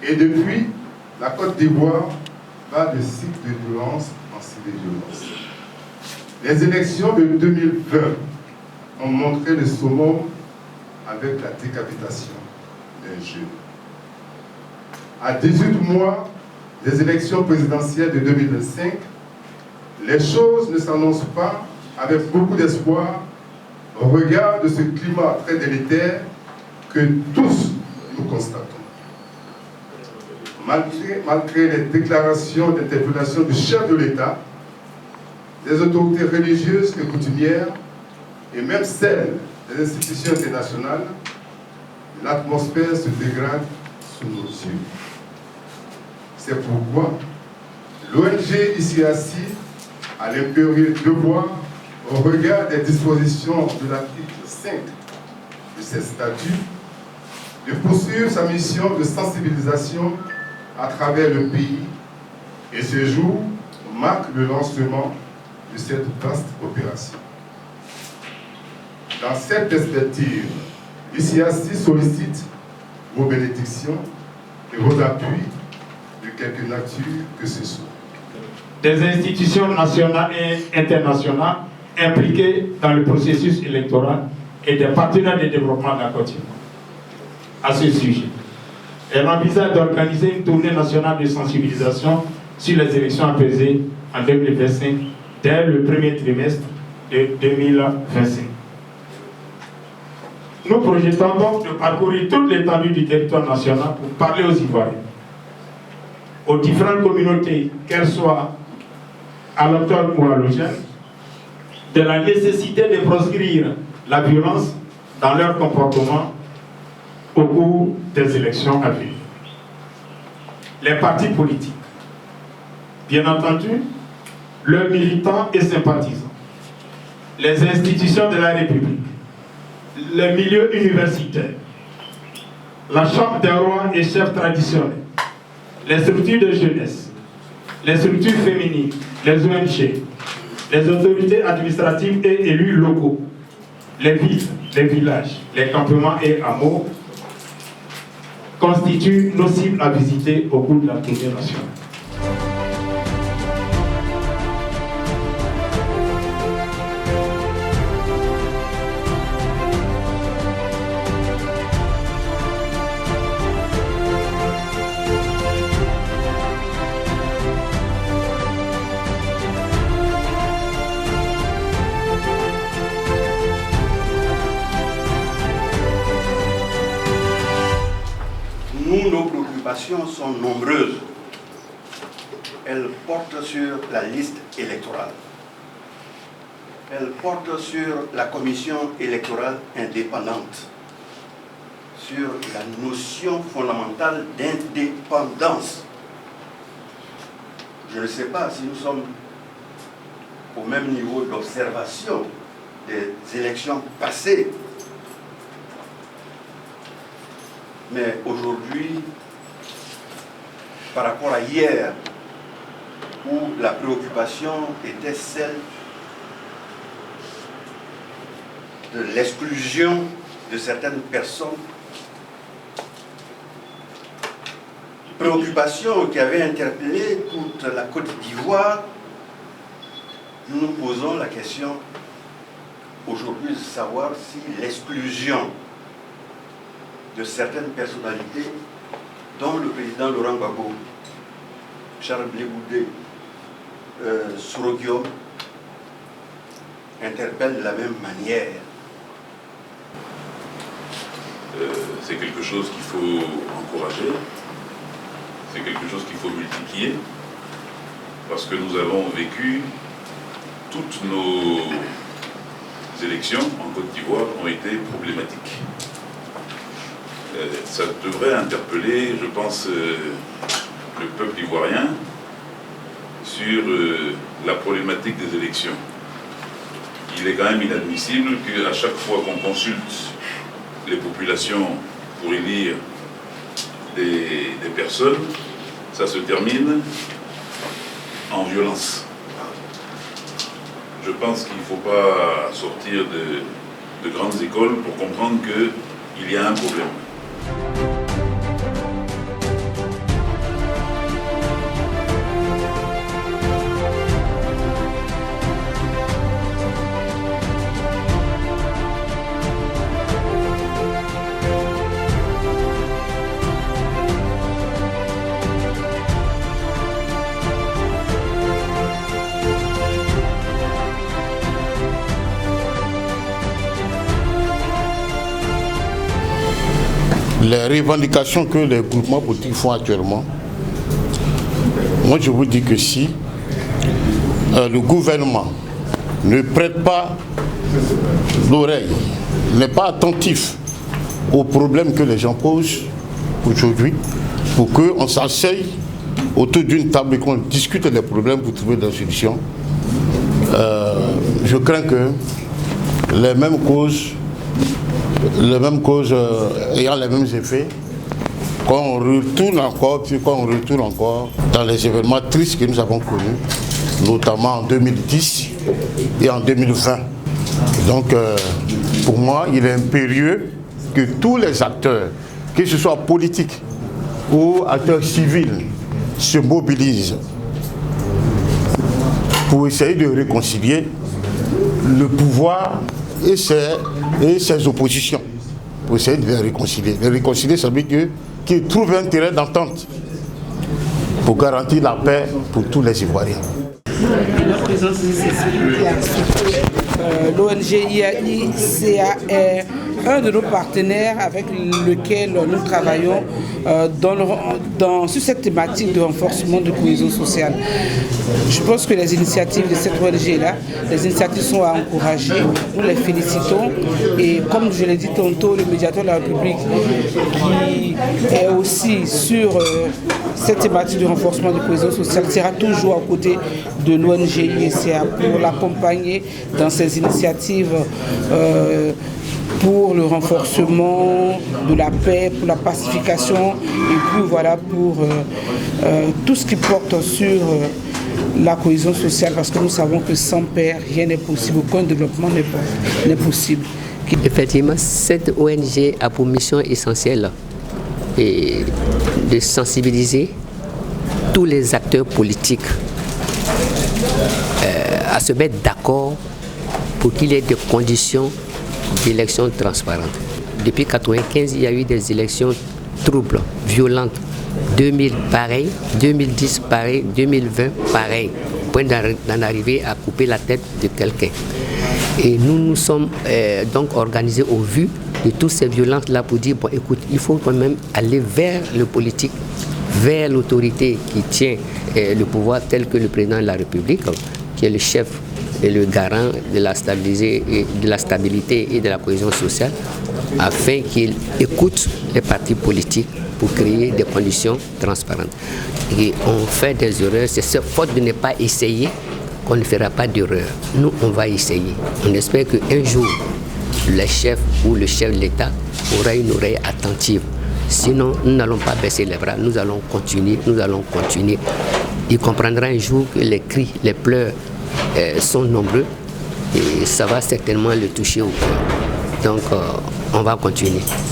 Et depuis, la Côte d'Ivoire va de cycle de violence en cycle de violence. Les élections de 2020 ont montré le summum avec la décapitation d'un jeune. À 18 mois des élections présidentielles de 2025, les choses ne s'annoncent pas avec beaucoup d'espoir au regard de ce climat très délétère que tous nous constatons. Malgré les déclarations d'interpellation du chef de l'État, des autorités religieuses et coutumières, et même celles des institutions internationales, l'atmosphère se dégrade sous nos yeux. C'est pourquoi l'ONG ici assise a l'impérieux devoir, au regard des dispositions de l'article 5 de ces statuts, de poursuivre sa mission de sensibilisation à travers le pays, et ce jour marque le lancement de cette vaste opération. Dans cette perspective, l'ICIACI sollicite vos bénédictions et vos appuis de quelque nature que ce soit. Des institutions nationales et internationales impliquées dans le processus électoral et des partenaires de développement de la Côte d'Ivoire. À ce sujet, elle envisage d'organiser une tournée nationale de sensibilisation sur les élections apaisées en 2025 dès le premier trimestre de 2025. Nous projetons donc de parcourir toute l'étendue du territoire national pour parler aux Ivoiriens, aux différentes communautés, qu'elles soient allochtones ou allogènes, de la nécessité de proscrire la violence dans leur comportement au cours des élections à venir. Les partis politiques, bien entendu, leurs militants et sympathisants, les institutions de la République, les milieux universitaires, la Chambre des rois et chefs traditionnels, les structures de jeunesse, les structures féminines, les ONG, les autorités administratives et élus locaux, les villes, les villages, les campements et hameaux constituent nos cibles à visiter au cours de la tournée nationale. Nos préoccupations sont nombreuses. Elles portent sur la liste électorale. Elles portent sur la commission électorale indépendante, sur la notion fondamentale d'indépendance. Je ne sais pas si nous sommes au même niveau d'observation des élections passées. Mais aujourd'hui, par rapport à hier, où la préoccupation était celle de l'exclusion de certaines personnes, préoccupation qui avait interpellé toute la Côte d'Ivoire, nous nous posons la question aujourd'hui de savoir si l'exclusion de certaines personnalités, dont le président Laurent Gbagbo, Charles Blé Goudé, Soro Guillaume, interpelle de la même manière. C'est quelque chose qu'il faut encourager, c'est quelque chose qu'il faut multiplier, parce que nous avons vécu toutes nos élections en Côte d'Ivoire ont été problématiques. Ça devrait interpeller, je pense, le peuple ivoirien sur la problématique des élections. Il est quand même inadmissible qu'à chaque fois qu'on consulte les populations pour élire des personnes, ça se termine en violence. Je pense qu'il ne faut pas sortir de grandes écoles pour comprendre qu'il y a un problème. les revendications que les groupements politiques font actuellement, moi je vous dis que si le gouvernement ne prête pas l'oreille, n'est pas attentif aux problèmes que les gens posent aujourd'hui, pour qu'on s'asseye autour d'une table et qu'on discute des problèmes pour trouver des solutions, je crains que les mêmes causes ayant les mêmes effets, qu'on retourne encore dans les événements tristes que nous avons connus, notamment en 2010 et en 2020. Donc, pour moi, il est impérieux que tous les acteurs, que ce soit politiques ou acteurs civils, se mobilisent pour essayer de réconcilier le pouvoir et ses oppositions. Pour essayer de les réconcilier. Les réconcilier, ça veut dire qu'ils trouvent un terrain d'entente pour garantir la paix pour tous les Ivoiriens. L'ONG IAICA un de nos partenaires avec lequel nous travaillons sur cette thématique de renforcement de cohésion sociale. Je pense que les initiatives de cette ONG-là, les initiatives sont à encourager. Nous les félicitons. Et comme je l'ai dit tantôt, le médiateur de la République qui est aussi sur cette thématique de renforcement de cohésion sociale sera toujours à côté de l'ONG IAICA pour l'accompagner dans ses initiatives pour le renforcement de la paix, pour la pacification et puis voilà pour tout ce qui porte sur la cohésion sociale, parce que nous savons que sans paix, rien n'est possible, aucun développement n'est possible. Effectivement, cette ONG a pour mission essentielle de sensibiliser tous les acteurs politiques à se mettre d'accord pour qu'il y ait des conditions d'élections transparentes. Depuis 1995, il y a eu des élections troubles, violentes. 2000 pareil, 2010 pareil, 2020 pareil, point d'en arriver à couper la tête de quelqu'un. Et nous nous sommes donc organisés au vu de toutes ces violences-là pour dire, bon écoute, il faut quand même aller vers le politique, vers l'autorité qui tient le pouvoir tel que le président de la République, qui est le chef et le garant de la stabilité et de la cohésion sociale, afin qu'il écoute les partis politiques pour créer des conditions transparentes. Et on fait des erreurs, c'est cette faute de ne pas essayer qu'on ne fera pas d'erreur. Nous, on va essayer. On espère qu'un jour, le chef ou le chef de l'État aura une oreille attentive. Sinon, nous n'allons pas baisser les bras, nous allons continuer. Il comprendra un jour que les cris, les pleurs sont nombreux et ça va certainement le toucher au cœur. Donc, on va continuer.